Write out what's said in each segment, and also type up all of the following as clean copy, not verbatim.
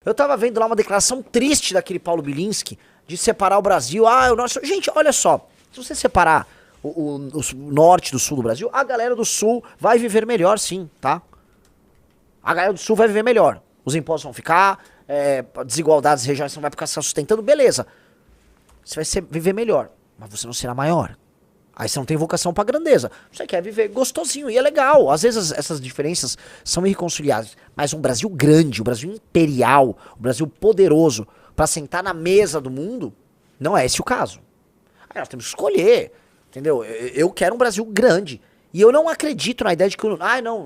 Eu tava vendo lá uma declaração triste daquele Paulo Bilinski de separar o Brasil. Ah, o nosso... Gente, olha só. Se você separar o norte do sul do Brasil, a galera do sul vai viver melhor, sim, tá? A galera do sul vai viver melhor. Os impostos vão ficar, desigualdades regionais não vai ficar se sustentando, beleza. Você vai viver melhor, mas você não será maior. Aí você não tem vocação pra grandeza. Você quer viver gostosinho, e é legal. Às vezes essas diferenças são irreconciliáveis. Mas um Brasil grande, um Brasil imperial, um Brasil poderoso, pra sentar na mesa do mundo, não é esse o caso. Aí nós temos que escolher, entendeu? Eu quero um Brasil grande. E eu não acredito na ideia de que o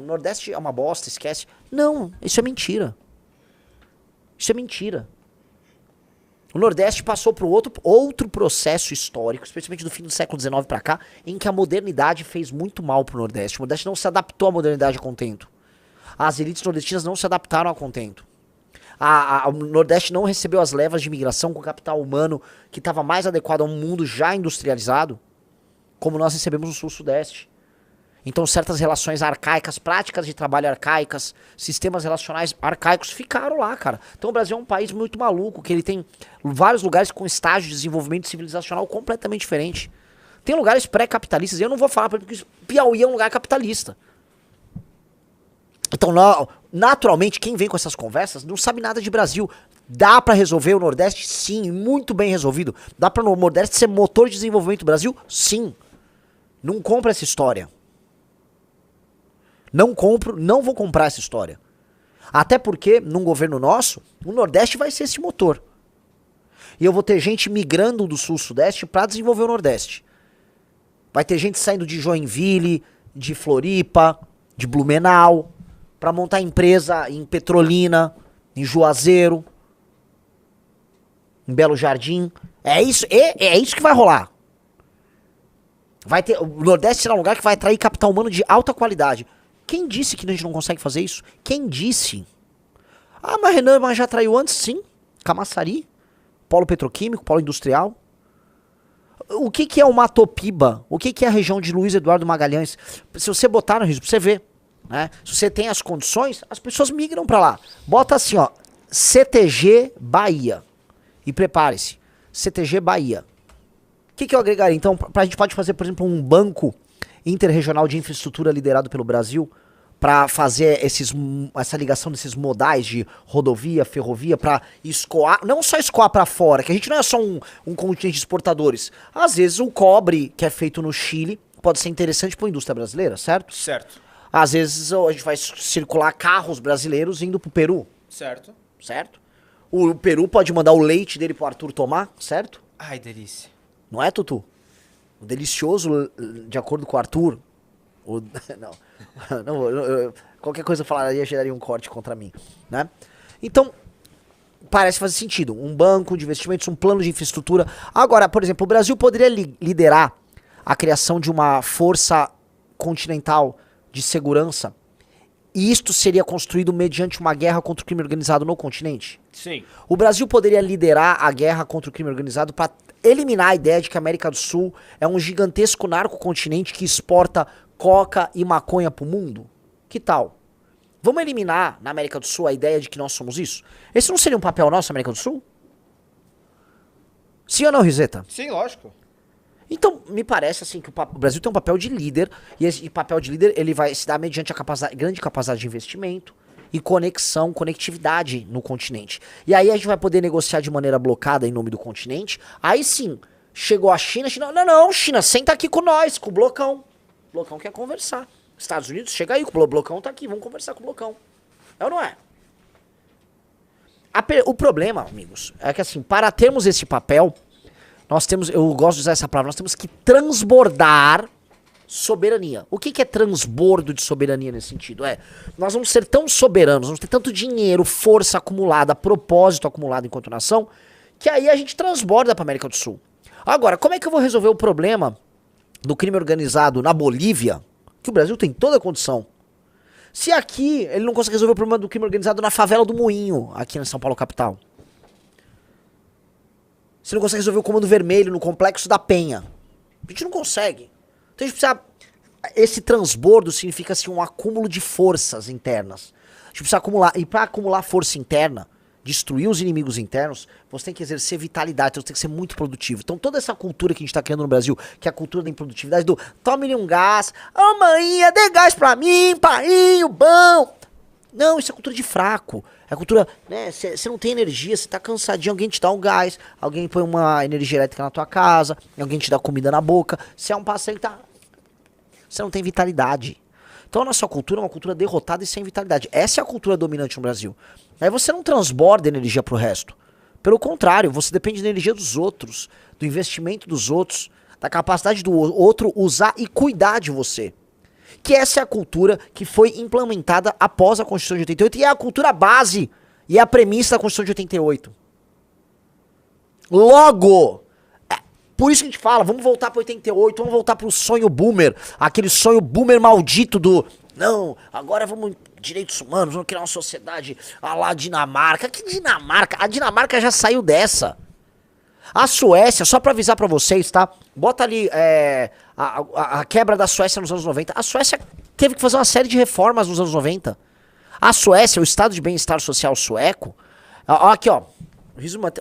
Nordeste é uma bosta, esquece. Não, isso é mentira. Isso é mentira. O Nordeste passou por outro processo histórico, especialmente do fim do século XIX pra cá, em que a modernidade fez muito mal pro Nordeste. O Nordeste não se adaptou à modernidade a contento. As elites nordestinas não se adaptaram a contento. O Nordeste não recebeu as levas de imigração com capital humano que estava mais adequado a um mundo já industrializado, como nós recebemos no Sul-Sudeste. Então certas relações arcaicas, práticas de trabalho arcaicas, sistemas relacionais arcaicos ficaram lá, cara. Então o Brasil é um país muito maluco, que ele tem vários lugares com estágio de desenvolvimento civilizacional completamente diferente. Tem lugares pré-capitalistas, e eu não vou falar porque Piauí é um lugar capitalista. Então, naturalmente, quem vem com essas conversas não sabe nada de Brasil. Dá pra resolver o Nordeste? Sim, muito bem resolvido. Dá pra o Nordeste ser motor de desenvolvimento do Brasil? Sim. Não compra essa história. Não vou comprar essa história. Até porque, num governo nosso, o Nordeste vai ser esse motor. E eu vou ter gente migrando do Sul-Sudeste pra desenvolver o Nordeste. Vai ter gente saindo de Joinville, de Floripa, de Blumenau, pra montar empresa em Petrolina, em Juazeiro, em Belo Jardim. É isso que vai rolar. O Nordeste será um lugar que vai atrair capital humano de alta qualidade. Quem disse que a gente não consegue fazer isso? Quem disse? Ah, mas Renan, já traiu antes? Sim. Camaçari, polo petroquímico, polo industrial. O que é o Matopiba? O que é a região de Luiz Eduardo Magalhães? Se você botar no risco, você vê. Né? Se você tem as condições, as pessoas migram pra lá. Bota assim, ó, CTG Bahia. E prepare-se. CTG Bahia. O que eu agregaria? Então, a gente pode fazer, por exemplo, um banco interregional de infraestrutura liderado pelo Brasil para fazer essa ligação desses modais de rodovia, ferrovia, para escoar, não só escoar para fora, que a gente não é só um continente de exportadores. Às vezes o cobre que é feito no Chile pode ser interessante para a indústria brasileira, certo? Certo. Às vezes a gente vai circular carros brasileiros indo pro Peru. Certo. Certo? O Peru pode mandar o leite dele pro Arthur tomar, certo? Ai, delícia. Não é, Tutu? O delicioso, de acordo com o Arthur... qualquer coisa eu falaria geraria um corte contra mim, né? Então, parece fazer sentido. Um banco de investimentos, um plano de infraestrutura. Agora, por exemplo, o Brasil poderia liderar a criação de uma força continental de segurança, e isto seria construído mediante uma guerra contra o crime organizado no continente? Sim. O Brasil poderia liderar a guerra contra o crime organizado para eliminar a ideia de que a América do Sul é um gigantesco narcocontinente que exporta coca e maconha pro mundo? Que tal? Vamos eliminar na América do Sul a ideia de que nós somos isso? Esse não seria um papel nosso, América do Sul? Sim ou não, Riseta? Sim, lógico. Então, me parece assim que o Brasil tem um papel de líder, e esse papel de líder ele vai se dar mediante a grande capacidade de investimento e conectividade no continente. E aí a gente vai poder negociar de maneira blocada em nome do continente. Aí sim, chegou a China, não, China, senta aqui com nós, com o blocão. O blocão quer conversar. Estados Unidos, chega aí, o blocão tá aqui, vamos conversar com o blocão. É ou não é? O problema, amigos, é que assim, para termos esse papel, nós temos, eu gosto de usar essa palavra, nós temos que transbordar soberania. O que é transbordo de soberania nesse sentido? Nós vamos ser tão soberanos, vamos ter tanto dinheiro, força acumulada, propósito acumulado enquanto nação, que aí a gente transborda pra América do Sul. Agora, como é que eu vou resolver o problema do crime organizado na Bolívia, que o Brasil tem toda a condição, se aqui ele não consegue resolver o problema do crime organizado na favela do Moinho, aqui em São Paulo capital? Se não consegue resolver o Comando Vermelho no Complexo da Penha? A gente não consegue. Então a gente precisa... Esse transbordo significa assim, um acúmulo de forças internas. A gente precisa acumular. E para acumular força interna, destruir os inimigos internos, você tem que exercer vitalidade, você tem que ser muito produtivo. Então toda essa cultura que a gente tá criando no Brasil, que é a cultura da improdutividade, do tome-lhe um gás, ô mãinha, dê gás pra mim, painho, bom. Não, isso é cultura de fraco. É cultura, né, você não tem energia, você tá cansadinho, alguém te dá um gás, alguém põe uma energia elétrica na tua casa, alguém te dá comida na boca, você é um passeio que tá... Você não tem vitalidade. Então a nossa cultura é uma cultura derrotada e sem vitalidade. Essa é a cultura dominante no Brasil. Aí você não transborda energia pro resto. Pelo contrário, você depende da energia dos outros, do investimento dos outros, da capacidade do outro usar e cuidar de você. Que essa é a cultura que foi implementada após a Constituição de 88 e é a cultura base e é a premissa da Constituição de 88. Logo, por isso que a gente fala, vamos voltar para 88, vamos voltar pro sonho boomer, aquele sonho boomer maldito do, não, agora vamos direitos humanos, vamos criar uma sociedade a lá Dinamarca. Que Dinamarca? A Dinamarca já saiu dessa. A Suécia, só pra avisar pra vocês, tá? Bota ali a quebra da Suécia nos anos 90. A Suécia teve que fazer uma série de reformas nos anos 90. A Suécia, o estado de bem-estar social sueco... Aqui, ó.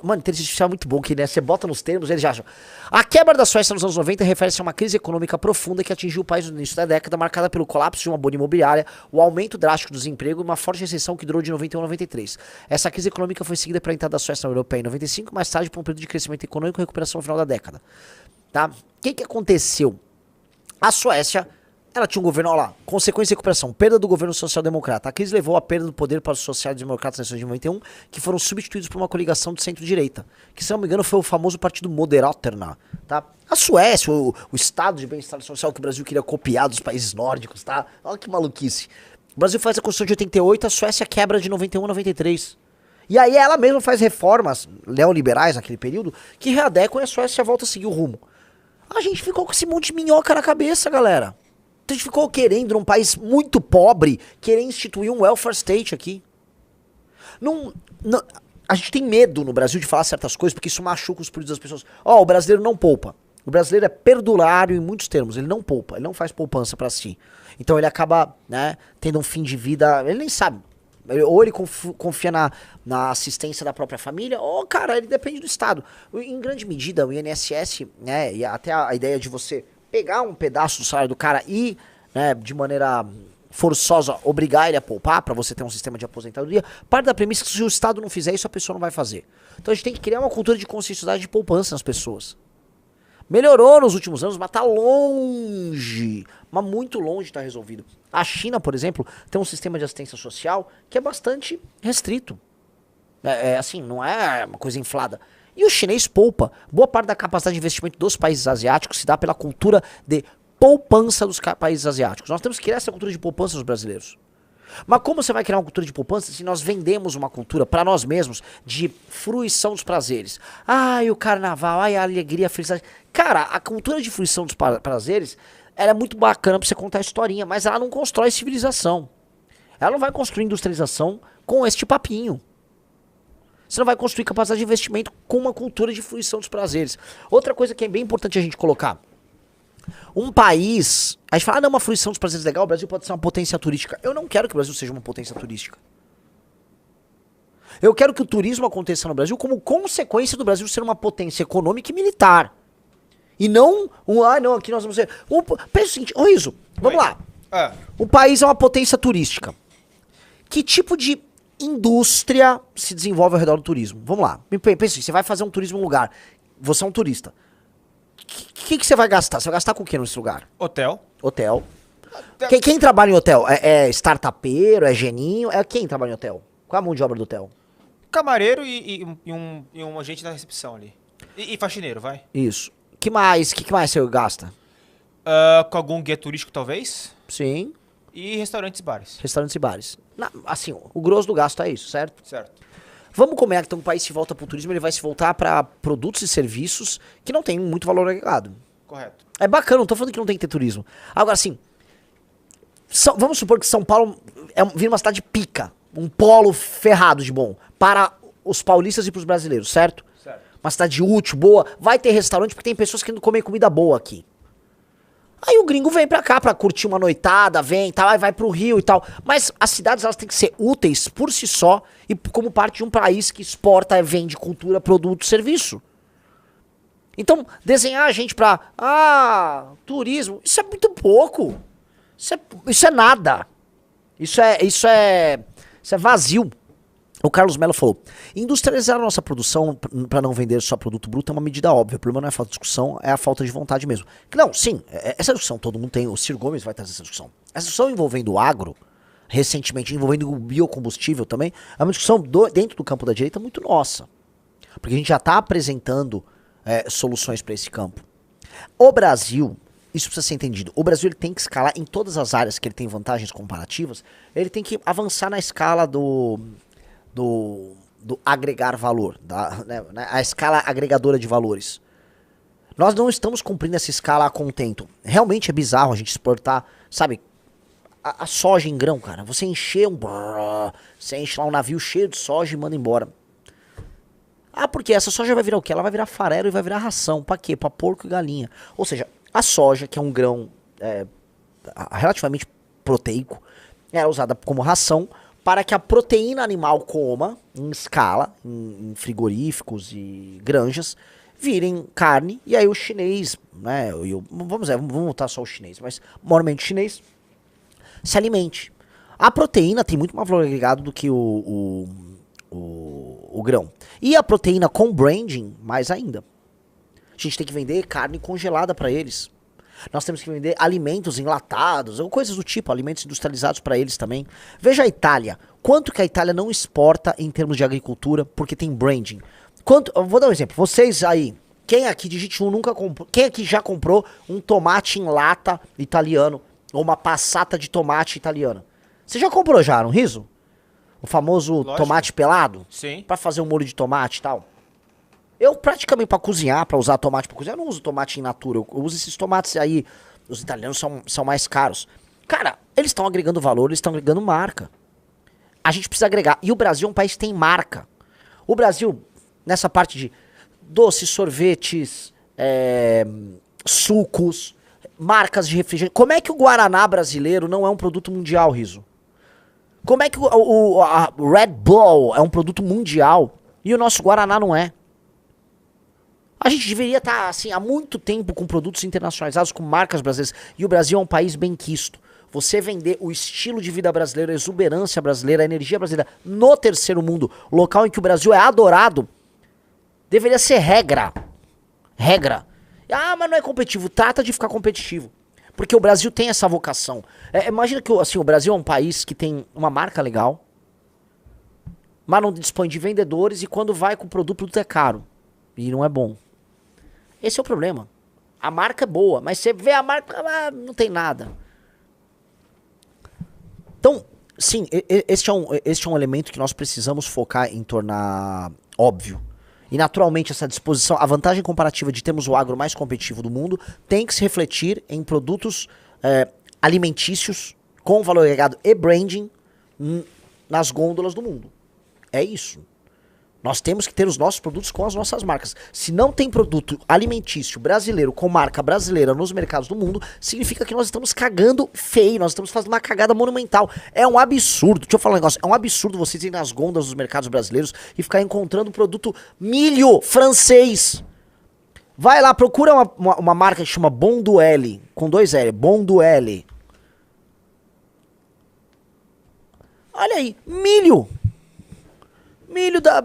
Mano, inteligência artificial é muito bom, que né, você bota nos termos, eles já acham. A quebra da Suécia nos anos 90 refere-se a uma crise econômica profunda que atingiu o país no início da década, marcada pelo colapso de uma bolha imobiliária, o aumento drástico do desemprego e uma forte recessão que durou de 91 a 93. Essa crise econômica foi seguida pela entrada da Suécia na União Europeia em 95, mais tarde por um período de crescimento econômico e recuperação no final da década. Tá? O que aconteceu? A Suécia... Ela tinha um governo, olha lá, consequência de recuperação, perda do governo social-democrata. A crise levou à perda do poder para os sociais-democratas na eleição de 91, que foram substituídos por uma coligação de centro-direita, que, se não me engano, foi o famoso partido Moderaterna, tá? A Suécia, o estado de bem-estar social que o Brasil queria copiar dos países nórdicos, tá? Olha que maluquice. O Brasil faz a Constituição de 88, a Suécia quebra de 91 a 93. E aí ela mesma faz reformas neoliberais naquele período, que readequam e a Suécia volta a seguir o rumo. A gente ficou com esse monte de minhoca na cabeça, galera. A gente ficou querendo, num país muito pobre, querer instituir um welfare state aqui. A gente tem medo no Brasil de falar certas coisas, porque isso machuca os políticos das pessoas. O brasileiro não poupa. O brasileiro é perdulário em muitos termos. Ele não poupa, ele não faz poupança pra si. Então ele acaba, né, tendo um fim de vida, ele nem sabe. Ou ele confia na assistência da própria família, ou, cara, ele depende do Estado. Em grande medida, o INSS, né, e até a ideia de você... pegar um pedaço do salário do cara e, né, de maneira forçosa, obrigar ele a poupar pra você ter um sistema de aposentadoria, parte da premissa que se o Estado não fizer isso, a pessoa não vai fazer. Então a gente tem que criar uma cultura de conscienciosidade de poupança nas pessoas. Melhorou nos últimos anos, mas tá longe, mas muito longe de estar resolvido. A China, por exemplo, tem um sistema de assistência social que é bastante restrito. Assim, não é uma coisa inflada. E o chinês poupa. Boa parte da capacidade de investimento dos países asiáticos se dá pela cultura de poupança dos países asiáticos. Nós temos que criar essa cultura de poupança nos brasileiros. Mas como você vai criar uma cultura de poupança se nós vendemos uma cultura para nós mesmos de fruição dos prazeres? Ai, o carnaval, ai, a alegria, a felicidade. Cara, a cultura de fruição dos prazeres, ela é muito bacana pra você contar a historinha, mas ela não constrói civilização. Ela não vai construir industrialização com este papinho. Você não vai construir capacidade de investimento com uma cultura de fruição dos prazeres. Outra coisa que é bem importante a gente colocar. Um país... A gente fala, não, uma fruição dos prazeres legal, o Brasil pode ser uma potência turística. Eu não quero que o Brasil seja uma potência turística. Eu quero que o turismo aconteça no Brasil como consequência do Brasil ser uma potência econômica e militar. E não... não, aqui nós vamos ser... Pensa o seguinte, Riso, vamos lá. O país é uma potência turística. Que tipo de indústria se desenvolve ao redor do turismo? Vamos lá. Pensa assim, você vai fazer um turismo em um lugar. Você é um turista. O que você vai gastar? Você vai gastar com o que nesse lugar? Hotel. Quem trabalha em hotel? É startupeiro? É geninho? É quem trabalha em hotel? Qual é a mão de obra do hotel? Camareiro e um agente da recepção ali. E faxineiro, vai. Isso. Que mais você gasta? Com algum guia turístico, talvez. Sim. E restaurantes e bares. Restaurantes e bares. Assim, o grosso do gasto é isso, certo? Certo. Vamos combinar que então o país se volta para o turismo, ele vai se voltar para produtos e serviços que não tem muito valor agregado. Correto. É bacana, não tô falando que não tem que ter turismo. Agora, assim, vamos supor que São Paulo vira uma cidade pica, um polo ferrado de bom, para os paulistas e para os brasileiros, certo? Certo. Uma cidade útil, boa, vai ter restaurante porque tem pessoas querendo comer comida boa aqui. Aí o gringo vem pra cá pra curtir uma noitada, vem, tal, aí vai pro Rio e tal. Mas as cidades, elas têm que ser úteis por si só e como parte de um país que exporta, vende cultura, produto, serviço. Então, desenhar a gente pra, turismo, isso é muito pouco. Isso é nada. Isso é vazio. O Carlos Mello falou, industrializar a nossa produção para não vender só produto bruto é uma medida óbvia. O problema não é a falta de discussão, é a falta de vontade mesmo. Não, sim, essa discussão todo mundo tem, o Ciro Gomes vai trazer essa discussão. Essa discussão envolvendo o agro, recentemente envolvendo o biocombustível também, é uma discussão dentro do campo da direita muito nossa. Porque a gente já está apresentando soluções para esse campo. O Brasil, isso precisa ser entendido, o Brasil ele tem que escalar em todas as áreas que ele tem vantagens comparativas, ele tem que avançar na escala do agregar valor, a escala agregadora de valores. Nós não estamos cumprindo essa escala a contento. Realmente é bizarro a gente exportar, sabe, a soja em grão, cara. Você enche você enche lá um navio cheio de soja e manda embora. Porque essa soja vai virar o quê? Ela vai virar farelo e vai virar ração. Pra quê? Pra porco e galinha. Ou seja, a soja, que é um grão relativamente proteico, é usada como ração para que a proteína animal coma em escala, em frigoríficos e granjas, virem carne, e aí o chinês, né, vamos voltar só o chinês, mas normalmente o chinês se alimente. A proteína tem muito mais valor agregado do que o grão. E a proteína com branding, mais ainda. A gente tem que vender carne congelada para eles. Nós temos que vender alimentos enlatados, ou coisas do tipo, alimentos industrializados para eles também. Veja a Itália. Quanto que a Itália não exporta em termos de agricultura porque tem branding? Vou dar um exemplo. Vocês aí, quem aqui de Digite1 nunca comprou, quem aqui já comprou um tomate em lata italiano, ou uma passata de tomate italiana? Você já comprou já, um riso? O famoso Lógico. Tomate pelado? Sim. Pra fazer um molho de tomate e tal. Eu praticamente pra cozinhar, pra usar tomate pra cozinhar, eu não uso tomate in natura. Eu uso esses tomates aí, os italianos são mais caros. Cara, eles estão agregando valor, eles estão agregando marca. A gente precisa agregar. E o Brasil é um país que tem marca. O Brasil, nessa parte de doces, sorvetes, sucos, marcas de refrigerante. Como é que o Guaraná brasileiro não é um produto mundial, Riso? Como é que a Red Bull é um produto mundial e o nosso Guaraná não é? A gente deveria estar, assim, há muito tempo com produtos internacionalizados, com marcas brasileiras. E o Brasil é um país benquisto. Você vender o estilo de vida brasileiro, a exuberância brasileira, a energia brasileira no terceiro mundo, local em que o Brasil é adorado, deveria ser regra. Regra. Mas não é competitivo. Trata de ficar competitivo. Porque o Brasil tem essa vocação. Imagina que assim, o Brasil é um país que tem uma marca legal, mas não dispõe de vendedores, e quando vai com o produto é caro. E não é bom. Esse é o problema. A marca é boa, mas você vê a marca, não tem nada. Então, sim, este é um elemento que nós precisamos focar em tornar óbvio. E naturalmente essa disposição, a vantagem comparativa de termos o agro mais competitivo do mundo tem que se refletir em produtos alimentícios com valor agregado e branding nas gôndolas do mundo. É isso. Nós temos que ter os nossos produtos com as nossas marcas. Se não tem produto alimentício brasileiro com marca brasileira nos mercados do mundo, significa que nós estamos cagando feio, nós estamos fazendo uma cagada monumental. É um absurdo. Deixa eu falar um negócio. É um absurdo vocês irem nas gôndolas dos mercados brasileiros e ficar encontrando produto milho francês. Vai lá, procura uma marca que chama Bonduelle, com 2 L, Bonduelle. Olha aí, milho. Milho da...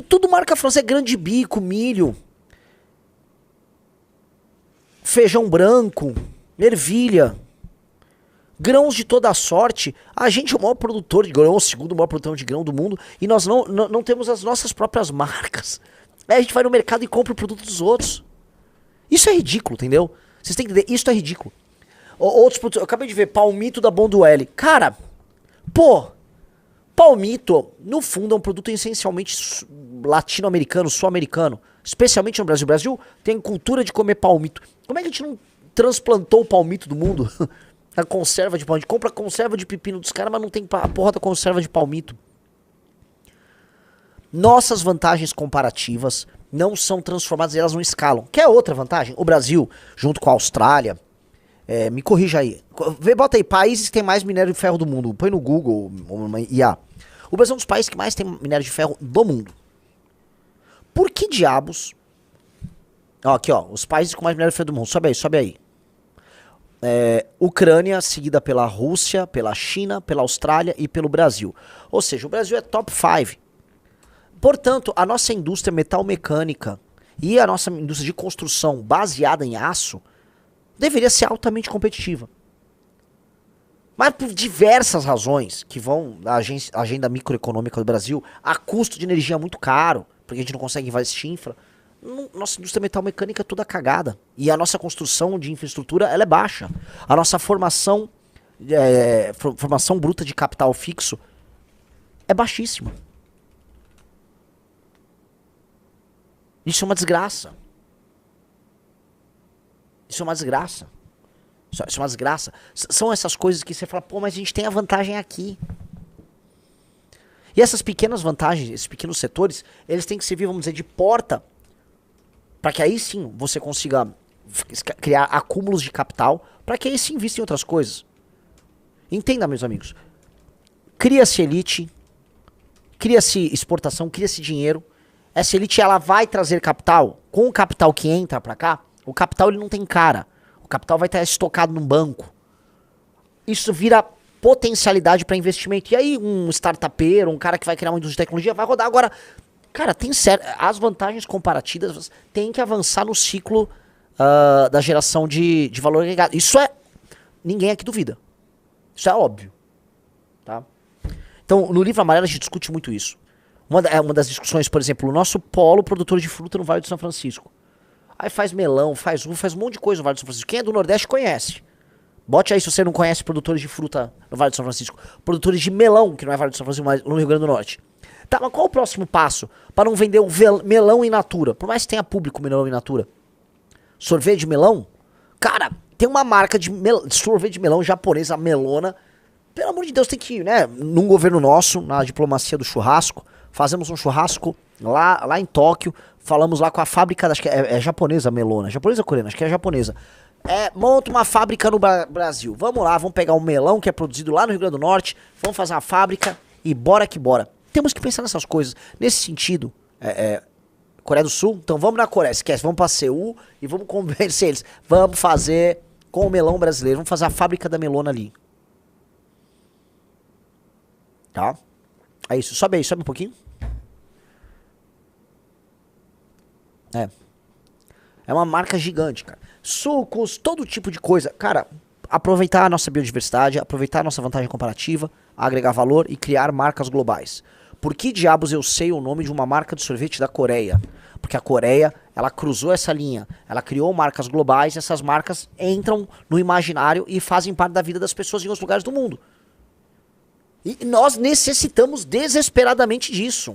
Tudo marca francesa, grande bico, milho, feijão branco, ervilha, grãos de toda sorte. A gente é o maior produtor de grão, o segundo maior produtor de grão do mundo, e nós não temos as nossas próprias marcas. Aí a gente vai no mercado e compra o produto dos outros. Isso é ridículo, entendeu? Vocês têm que entender, isso é ridículo. Outros produtos, eu acabei de ver, palmito da Bonduelle. Cara, palmito, no fundo, é um produto essencialmente latino-americano, sul-americano. Especialmente no Brasil. O Brasil tem cultura de comer palmito. Como é que a gente não transplantou o palmito do mundo? A conserva de palmito. A gente compra a conserva de pepino dos caras, mas não tem a porra da conserva de palmito. Nossas vantagens comparativas não são transformadas e elas não escalam. Quer outra vantagem? O Brasil, junto com a Austrália, Me corrija aí. Bota aí, países que tem mais minério de ferro do mundo. Põe no Google, IA. O Brasil é um dos países que mais tem minério de ferro do mundo. Por que diabos... Ó, aqui, ó. Os países com mais minério de ferro do mundo. Sobe aí, sobe aí. Ucrânia, seguida pela Rússia, pela China, pela Austrália e pelo Brasil. Ou seja, o Brasil é top 5. Portanto, a nossa indústria metalmecânica e a nossa indústria de construção baseada em aço deveria ser altamente competitiva. Mas por diversas razões que vão da agenda microeconômica do Brasil, a custo de energia muito caro, porque a gente não consegue investir em infra, nossa indústria metalmecânica é toda cagada. E a nossa construção de infraestrutura ela é baixa. A nossa formação bruta de capital fixo é baixíssima. Isso é uma desgraça. Isso é uma desgraça. Isso é uma desgraça. São essas coisas que você fala, pô, mas a gente tem a vantagem aqui. E essas pequenas vantagens, esses pequenos setores, eles têm que servir, vamos dizer, de porta para que aí sim você consiga criar acúmulos de capital, para que aí sim invista em outras coisas. Entenda, meus amigos. Cria-se elite, cria-se exportação, cria-se dinheiro. Essa elite ela vai trazer capital. Com o capital que entra para cá, o capital ele não tem cara. O capital vai estar estocado num banco. Isso vira potencialidade para investimento. E aí um startupeiro, um cara que vai criar uma indústria de tecnologia vai rodar. Agora, cara, as vantagens comparativas tem que avançar no ciclo da geração de valor agregado. Isso ninguém aqui duvida. Isso é óbvio. Tá? Então, no livro amarelo a gente discute muito isso. Uma das discussões, por exemplo, o nosso polo produtor de fruta no Vale do São Francisco. Aí faz melão, faz uva, faz um monte de coisa no Vale do São Francisco. Quem é do Nordeste conhece. Bote aí se você não conhece produtores de fruta no Vale do São Francisco. Produtores de melão, que não é Vale do São Francisco, mas no Rio Grande do Norte. Tá, mas qual o próximo passo para não vender um melão in natura? Por mais que tenha público melão in natura. Sorvete de melão? Cara, tem uma marca de sorvete de melão japonesa, Melona. Pelo amor de Deus, tem que, né, num governo nosso, na diplomacia do churrasco, fazemos um churrasco lá em Tóquio, falamos lá com a fábrica, acho que é japonesa, Melona, japonesa ou coreana, acho que é japonesa. Monta uma fábrica no Brasil, vamos lá, vamos pegar um melão que é produzido lá no Rio Grande do Norte, vamos fazer uma fábrica e bora que bora. Temos que pensar nessas coisas, nesse sentido, Coreia do Sul, então vamos na Coreia, esquece, vamos pra Seul e vamos convencer eles, vamos fazer com o melão brasileiro, vamos fazer a fábrica da Melona ali. Tá? É isso, sobe aí, sobe um pouquinho. É uma marca gigante, cara. Sucos, todo tipo de coisa. Cara, aproveitar a nossa biodiversidade, aproveitar a nossa vantagem comparativa, agregar valor e criar marcas globais. Por que diabos eu sei o nome de uma marca de sorvete da Coreia? Porque a Coreia, ela cruzou essa linha. Ela criou marcas globais e essas marcas entram no imaginário e fazem parte da vida das pessoas em outros lugares do mundo. E nós necessitamos desesperadamente disso.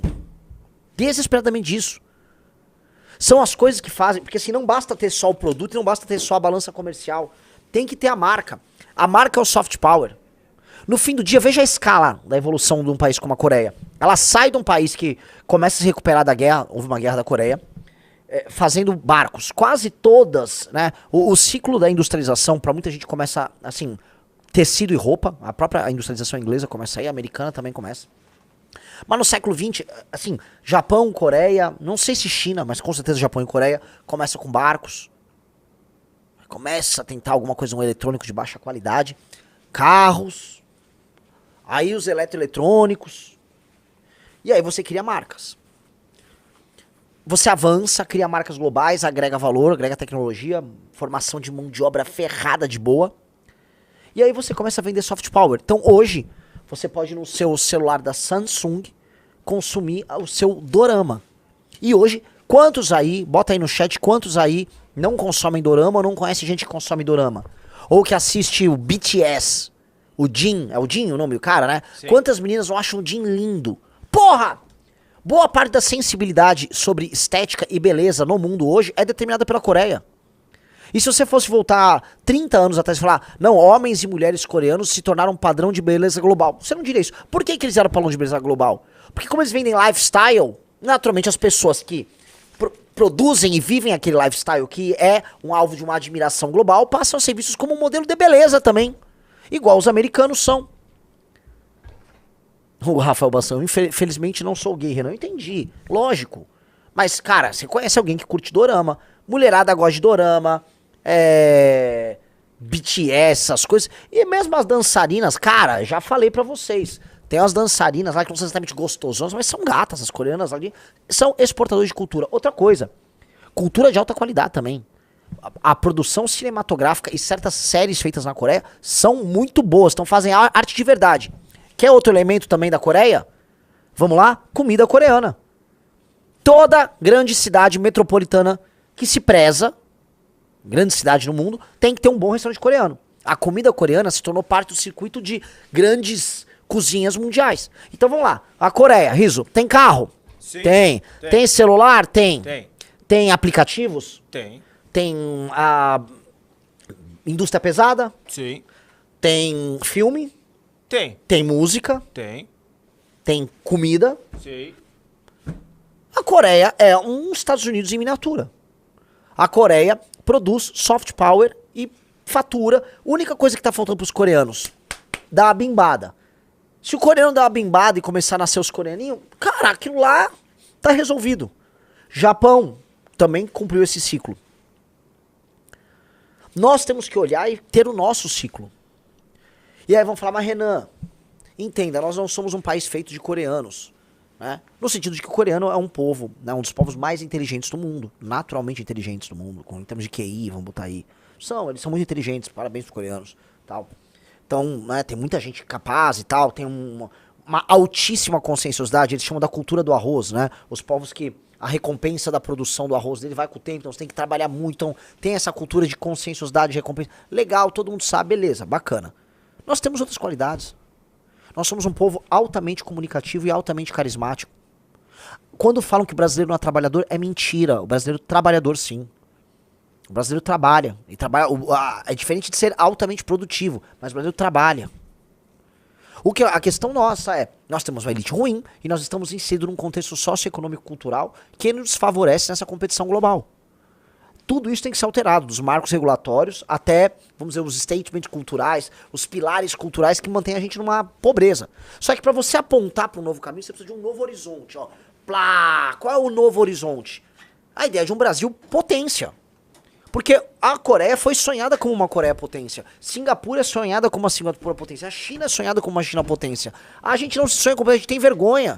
Desesperadamente disso. São as coisas que fazem, porque assim, não basta ter só o produto e não basta ter só a balança comercial. Tem que ter a marca. A marca é o soft power. No fim do dia, veja a escala da evolução de um país como a Coreia. Ela sai de um país que começa a se recuperar da guerra, houve uma guerra da Coreia, fazendo barcos. Quase todas, né? O ciclo da industrialização, para muita gente começa, assim, tecido e roupa. A própria industrialização inglesa começa aí, a americana também começa. Mas no século XX, assim, Japão, Coreia, não sei se China, mas com certeza Japão e Coreia, começa com barcos. Começa a tentar alguma coisa, um eletrônico de baixa qualidade. Carros. Aí os eletroeletrônicos. E aí você cria marcas. Você avança, cria marcas globais, agrega valor, agrega tecnologia, formação de mão de obra ferrada de boa. E aí você começa a vender soft power. Então hoje, você pode no seu celular da Samsung consumir o seu dorama. E hoje, quantos aí, bota aí no chat, quantos aí não consomem dorama ou não conhecem gente que consome dorama? Ou que assiste o BTS, o Jin, é o Jin o nome do cara, né? Sim. Quantas meninas não acham o Jin lindo? Porra! Boa parte da sensibilidade sobre estética e beleza no mundo hoje é determinada pela Coreia. E se você fosse voltar 30 anos atrás e falar, não, homens e mulheres coreanos se tornaram um padrão de beleza global. Você não diria isso. Por que eles eram padrão de beleza global? Porque como eles vendem lifestyle, naturalmente as pessoas que produzem e vivem aquele lifestyle que é um alvo de uma admiração global, passam a ser vistos como um modelo de beleza também. Igual os americanos são. O Rafael Bassão, infelizmente não sou gay, Renan, entendi. Lógico. Mas, cara, você conhece alguém que curte dorama. Mulherada gosta de dorama. BTS, essas coisas. E mesmo as dançarinas, cara, já falei pra vocês. Tem umas dançarinas lá que não são exatamente gostosonas, mas são gatas, as coreanas ali. São exportadores de cultura. Outra coisa, cultura de alta qualidade também. A produção cinematográfica e certas séries feitas na Coreia são muito boas, então fazem arte de verdade. Quer outro elemento também da Coreia? Vamos lá? Comida coreana. Toda grande cidade metropolitana que se preza, grande cidade no mundo, tem que ter um bom restaurante coreano. A comida coreana se tornou parte do circuito de grandes cozinhas mundiais. Então vamos lá. A Coreia, Riso, tem carro? Sim. Tem. Tem celular? Tem. Tem. Tem aplicativos? Tem. Tem a indústria pesada? Sim. Tem filme? Tem. Tem música? Tem. Tem comida? Sim. A Coreia é um Estados Unidos em miniatura. A Coreia produz soft power e fatura. A única coisa que tá faltando pros coreanos, dar uma bimbada. Se o coreano dar uma bimbada e começar a nascer os coreaninhos, cara, aquilo lá tá resolvido. Japão também cumpriu esse ciclo. Nós temos que olhar e ter o nosso ciclo. E aí vão falar, mas Renan, entenda, nós não somos um país feito de coreanos. Né? No sentido de que o coreano é um povo, né, um dos povos mais inteligentes do mundo, naturalmente inteligentes do mundo, em termos de QI, vamos botar aí. Eles são muito inteligentes, parabéns pros coreanos. Tal. Então, né, tem muita gente capaz e tal, tem uma altíssima conscienciosidade, eles chamam da cultura do arroz, né? Os povos que a recompensa da produção do arroz dele vai com o tempo, então você tem que trabalhar muito, então tem essa cultura de conscienciosidade, de recompensa. Legal, todo mundo sabe, beleza, bacana. Nós temos outras qualidades. Nós somos um povo altamente comunicativo e altamente carismático. Quando falam que o brasileiro não é trabalhador, é mentira. O brasileiro é trabalhador, sim. O brasileiro trabalha. E trabalha é diferente de ser altamente produtivo, mas o brasileiro trabalha. A questão nossa é, nós temos uma elite ruim e nós estamos inseridos num contexto socioeconômico-cultural que nos favorece nessa competição global. Tudo isso tem que ser alterado, dos marcos regulatórios até, vamos dizer, os statements culturais, os pilares culturais que mantêm a gente numa pobreza. Só que para você apontar para um novo caminho, você precisa de um novo horizonte. Ó. Plá, qual é o novo horizonte? A ideia de um Brasil potência. Porque a Coreia foi sonhada como uma Coreia potência. Singapura é sonhada como uma Singapura potência. A China é sonhada como uma China potência. A gente não se sonha como a gente tem vergonha.